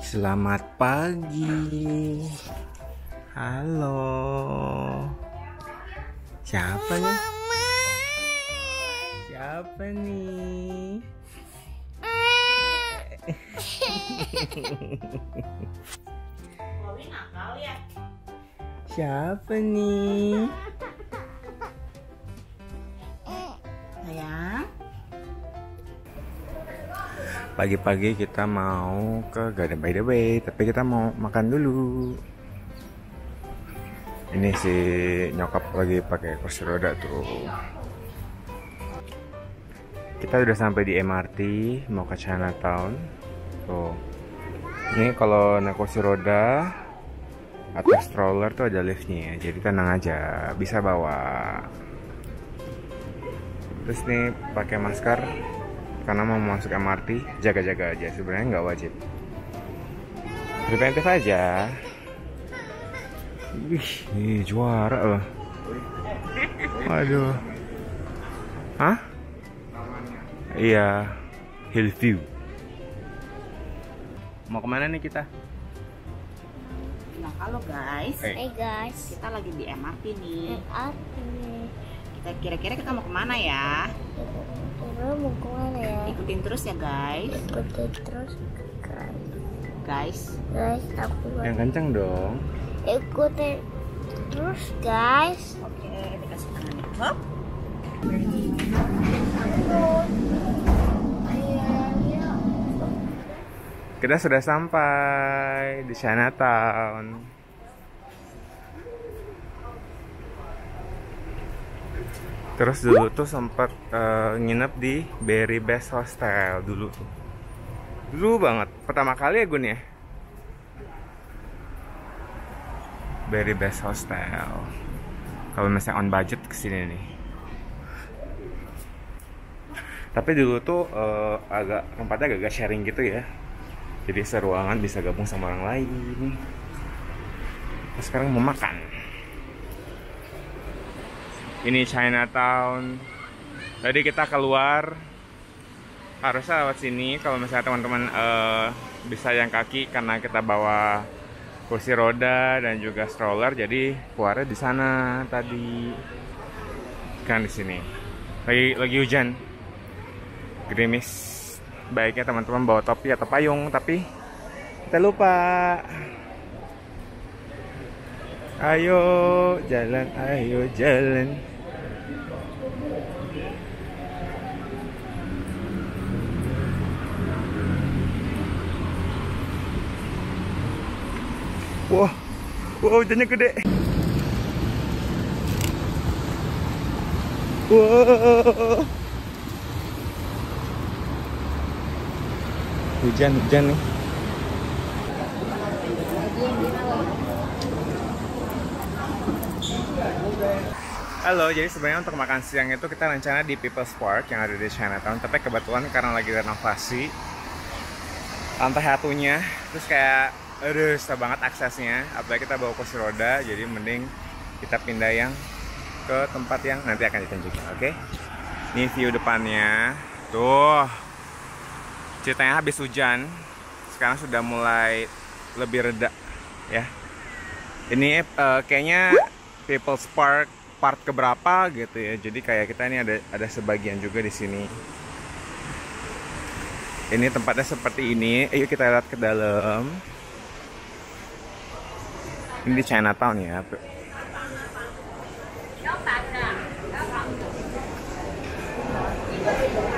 Selamat pagi. Halo. Siapa nih? Siapa nih? Siapa nih? Sayang. Pagi-pagi kita mau ke Garden by the Bay, tapi kita mau makan dulu. Ini si nyokap lagi pakai kursi roda tuh. Kita udah sampai di MRT, mau ke Chinatown. Tuh. Ini kalau naik kursi roda atau stroller tuh ada liftnya, jadi tenang aja, bisa bawa. Terus nih pakai masker karena mau masuk MRT, jaga-jaga aja, sebenarnya nggak wajib. Preventif aja. Wih, ini juara loh. Aduh. Hah? Iya, Hillview. Mau kemana nih kita? Nah, halo guys. Hey guys, Kita lagi di MRT nih. ini Kita kira-kira kita mau kemana ya? kita mau kemana ya? Ikutin terus ya guys. Ikutin terus Guys. guys, aku Yang kenceng dong. ikutin terus guys. Oke, dikasih tangan. Hop. Kita sudah sampai di Chinatown. Terus dulu tuh sempat nginep di Berry Best Hostel dulu tuh. Dulu banget, pertama kali ya Gun ya. Berry Best Hostel. Kalau misalnya on budget kesini nih. Tapi dulu tuh agak tempatnya agak sharing gitu ya. Jadi seruangan bisa gabung sama orang lain. Terus sekarang mau makan. Ini Chinatown. Tadi kita keluar, harusnya lewat sini. Kalau misalnya teman-teman bisa yang kaki, karena kita bawa kursi roda dan juga stroller, jadi keluarnya di sana tadi. Kan di sini. Lagi hujan, gerimis. Baiknya teman-teman bawa topi atau payung, tapi kita lupa. Ayo jalan, ayo jalan. Wah, hujannya gede. Wah, hujan nih. Halo, jadi sebenarnya untuk makan siang itu kita rencana di People's Park yang ada di Chinatown, tapi kebetulan karena lagi renovasi lantai satunya, terus kayak aduh susah banget aksesnya, apalagi kita bawa kursi roda, jadi mending kita pindah yang ke tempat yang nanti akan ditunjukin. Oke? Ini view depannya tuh. Ceritanya habis hujan, sekarang sudah mulai lebih reda ya. Ini kayaknya People's Park part keberapa gitu ya. Jadi kayak kita ini ada sebagian juga di sini. Ini tempatnya seperti ini. Ayo kita lihat ke dalam. Ini di Chinatown ya.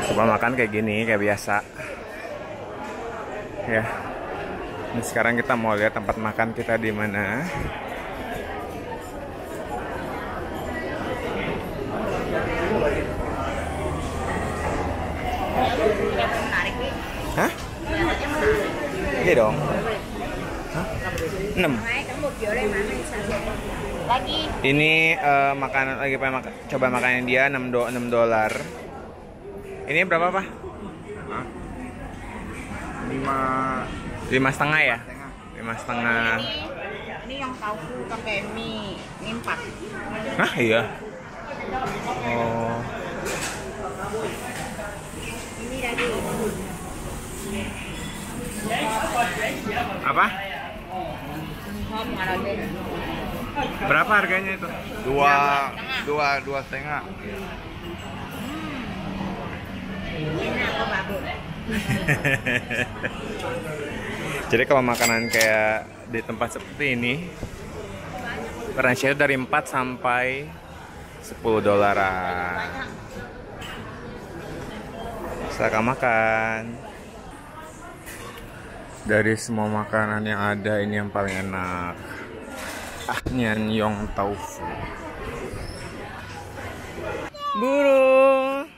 Coba makan kayak gini, kayak biasa. Ya. Nah, sekarang kita mau lihat tempat makan kita di mana. Hah? Iya dong. Hah? 6. Lagi. Ini makanan lagi pengen coba makanan dia $6. Ini berapa, Pak? 5,5 ya? 5,5. Ini yang tofu pakai mie, ini 4. Hah, iya. Oh. Ini lagi. Apa? Berapa harganya itu? Dua setengah. Jadi kalau makanan kayak di tempat seperti ini, range dari 4 sampai $10. Silakan makan. Dari semua makanan yang ada, ini yang paling enak. Nyeonyong tofu. Burung.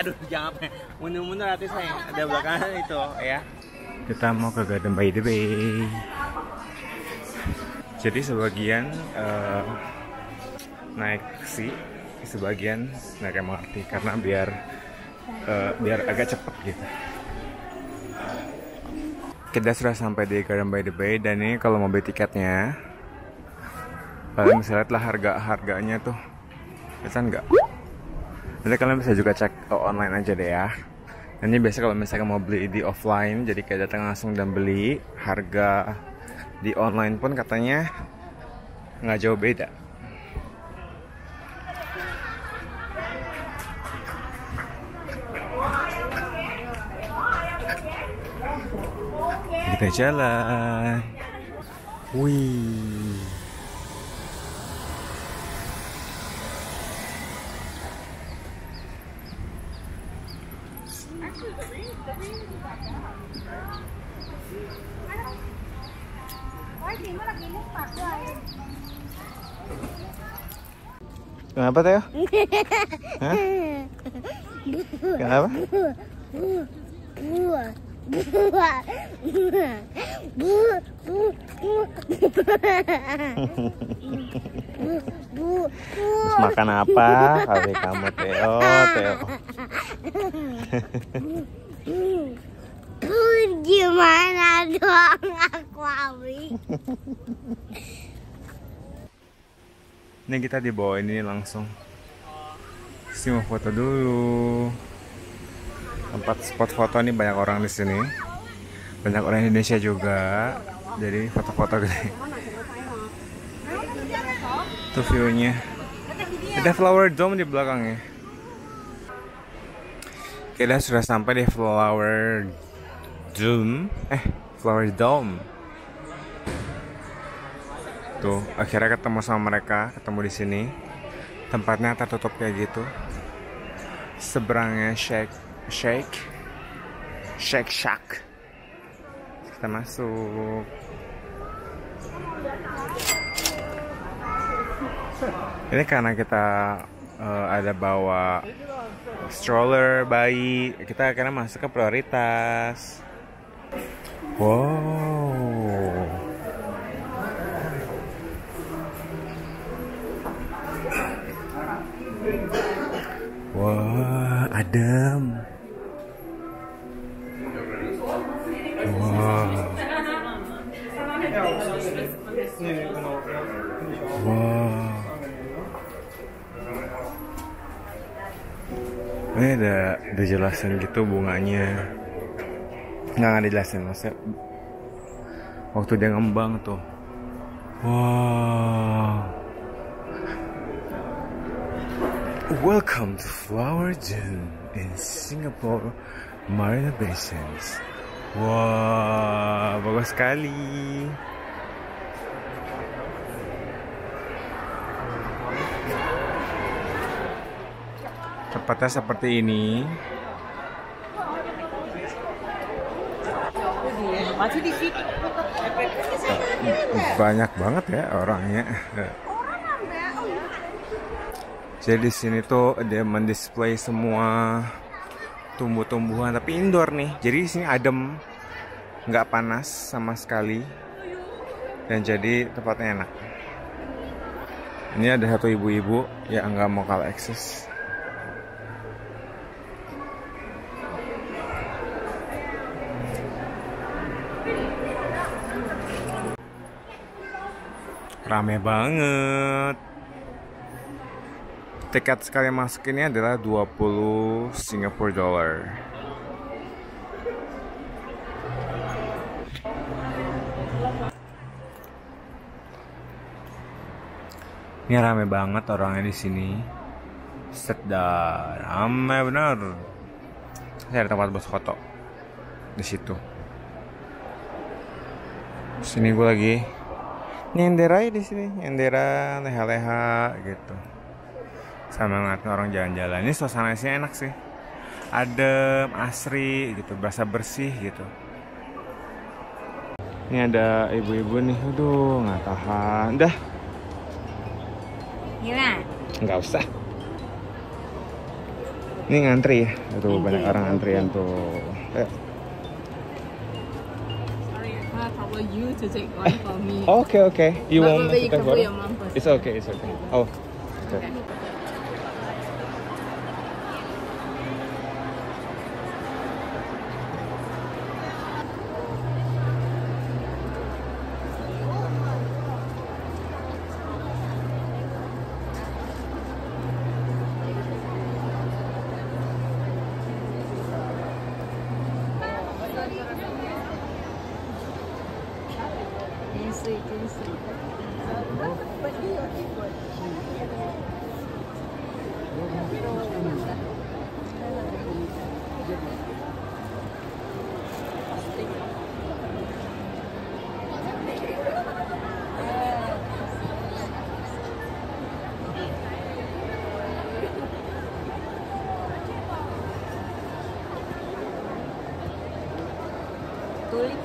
Aduh, jangan mundur-mundur hati saya. Ada belakangan itu ya. Kita mau ke Garden by the Bay. Jadi sebagian naik taksi, sebagian naik MRT karena biar agak cepet gitu. Kita sudah sampai di Garden by the Bay dan ini kalau mau beli tiketnya, kalian bisa lihat lah harganya tuh, bisa nggak? Nanti kalian bisa juga cek online aja deh ya. Nanti biasa kalau misalnya mau beli di offline, jadi kayak datang langsung dan beli, harga di online pun katanya nggak jauh beda. Kita jalan. Wih. Kenapa Teo? Hah? Kenapa? Terus makan apa? Kali kamu Teo, Teo. Gimana doang aku Abi? Ini kita dibawa ini langsung. Sini mau foto dulu. Tempat spot foto nih banyak orang di sini. Banyak orang Indonesia juga. Jadi foto-foto gede. Tuh view-nya. Ada flower dome di belakangnya. Kita sudah sampai di flower dome. Flower dome. Tuh, akhirnya ketemu sama mereka, ketemu di sini. Tempatnya tertutup kayak gitu. Seberangnya Shake Shack. Kita masuk. Ini karena kita ada bawa stroller bayi, kita akhirnya masuk ke prioritas. Wow. Wah, adem. Wah. Wah. Ini ada dijelasin gitu bunganya. Nggak dijelasin, maksudnya waktu dia ngembang tuh. Wow. Welcome to Flower Dome in Singapore Marina Bay Sands. Wah, bagus sekali. Tempatnya seperti ini. Banyak banget ya orangnya. Jadi di sini tuh dia mendisplay semua tumbuh-tumbuhan tapi indoor nih. Jadi di sini adem, nggak panas sama sekali, dan jadi tempatnya enak. Ini ada satu ibu-ibu yang nggak mau kalah eksis. Rame banget. Tiket sekali masuk ini adalah 20 Singapore dollar. Ini rame banget orangnya di sini. Sedar, rame bener. Saya ada tempat buat foto di situ. Sini gue lagi nyender aja di sini, nyendera, leha-leha gitu. Sama ngeliatin orang jalan-jalan. Ini suasananya sih enak sih. Adem, asri gitu, berasa bersih gitu. Ini ada ibu-ibu nih, aduh nggak tahan. Dah. Gimana? Nggak usah. Ini ngantri ya, aduh banyak orang antrian tuh. Sorry, I can't cover you to take one for me. Okay. You want But you to take cover photo? your mom first. It's okay. Oh, okay.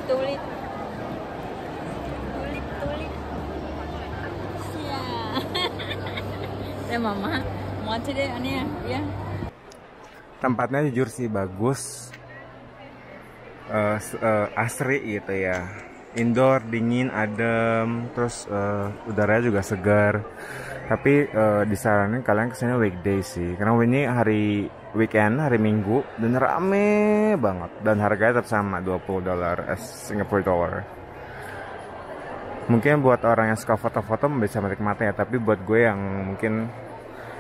Tulip. Ya mama, mau deh aneh ya. Tempatnya jujur sih bagus, asri gitu ya. Indoor, dingin, adem, terus udaranya juga segar. Tapi disaranin kalian kesini weekday sih, karena ini hari weekend, hari Minggu, dan rame banget. Dan harganya tetap sama, 20 dolar Singapore dollar. Mungkin buat orang yang suka foto-foto bisa menikmati ya, tapi buat gue yang mungkin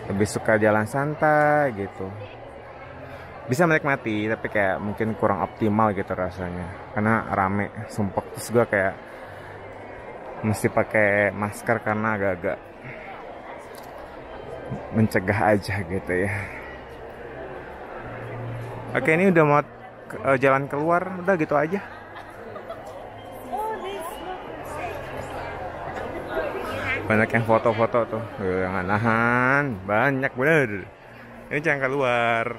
lebih suka jalan santai gitu, bisa menikmati, tapi kayak mungkin kurang optimal gitu rasanya, karena rame, sumpek. Terus gue kayak mesti pakai masker karena agak-agak mencegah aja gitu ya. Oke, ini udah mau jalan keluar, udah gitu aja. Banyak yang foto-foto tuh, jangan nahan, banyak bener. Ini jangan keluar.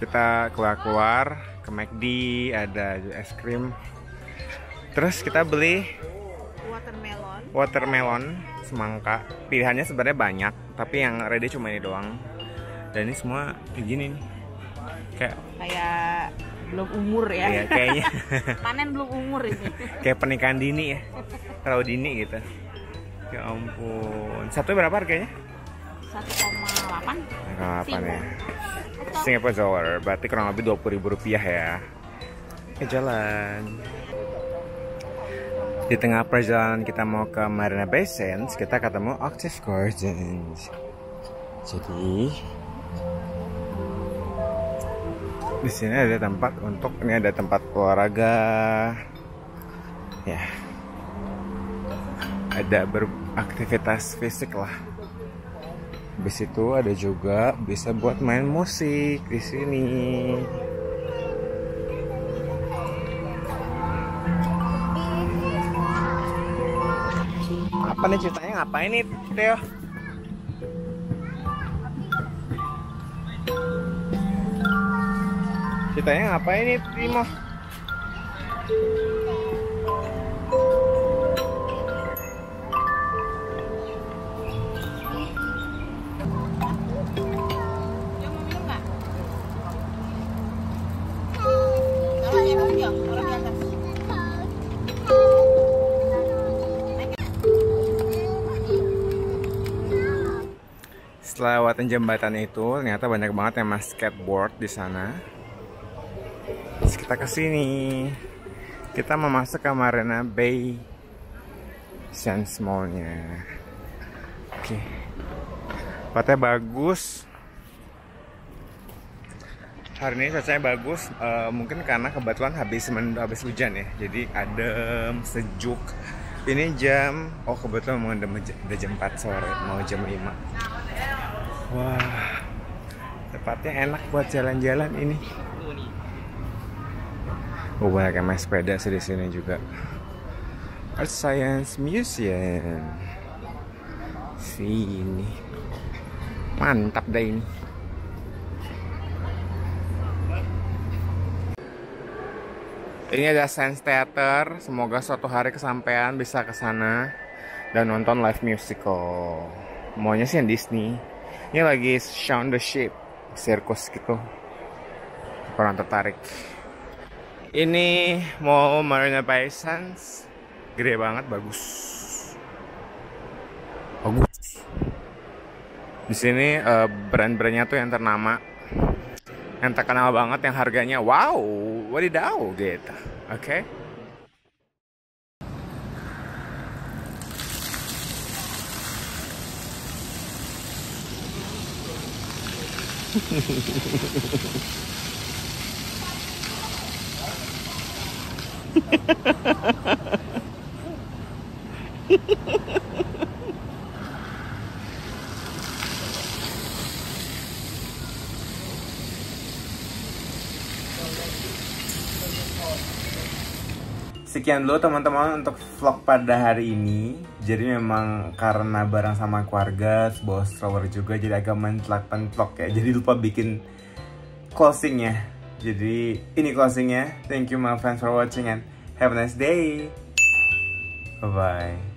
Kita keluar ke McD, ada es krim. Terus kita beli watermelon semangka. Pilihannya sebenarnya banyak, tapi yang ready cuma ini doang. Dan ini semua kayak gini nih, kayak belum umur ya. Iya, kayaknya Panen belum umur ini. kayak pernikahan dini ya, terlalu dini gitu. Ya ampun, satu berapa harganya? 1,8. 1,8 ya, Singapore dollar, berarti kurang lebih 20.000 rupiah ya. Jalan. Di tengah perjalanan kita mau ke Marina Bay Sands, kita ketemu Octave Gardens. Jadi di sini ada tempat untuk, ini ada tempat olahraga, ya, ada beraktivitas fisik lah. Habis itu ada juga bisa buat main musik di sini. Apa nih ceritanya, ngapain nih Theo? Ceritanya ngapain nih Timo? lewatin jembatan itu, ternyata banyak banget yang mas skateboard di sana. Terus kita kesini, kita mau masuk ke Marina Bay Sands Mall-nya. Oke, tempatnya bagus. Hari ini cuacanya bagus, mungkin karena kebetulan habis hujan ya, jadi adem, sejuk. Ini jam, kebetulan mau udah jam 4 sore, mau jam 5. Wah, tempatnya enak buat jalan-jalan ini. Banyak yang main sepeda sih di sini juga. Art Science Museum. Sini, mantap deh ini. Ini ada Science Theater. Semoga suatu hari kesampaian bisa ke sana dan nonton live musical. Maunya sih yang Disney. Ini lagi Shaun the Sheep, sirkus gitu. Kurang tertarik. Ini mau Marina Bay Sands. Gede banget, bagus. Bagus. Di sini brand-brandnya tuh yang ternama, yang terkenal banget, yang harganya wow, wadidaw gitu. Oke. Sekian dulu teman-teman untuk vlog pada hari ini. Jadi memang karena bareng sama keluarga, bawa stroller juga, jadi agak mentelak-pentlok ya. Jadi lupa bikin closingnya. Jadi ini closingnya. Thank you my friends for watching and have a nice day. Bye-bye.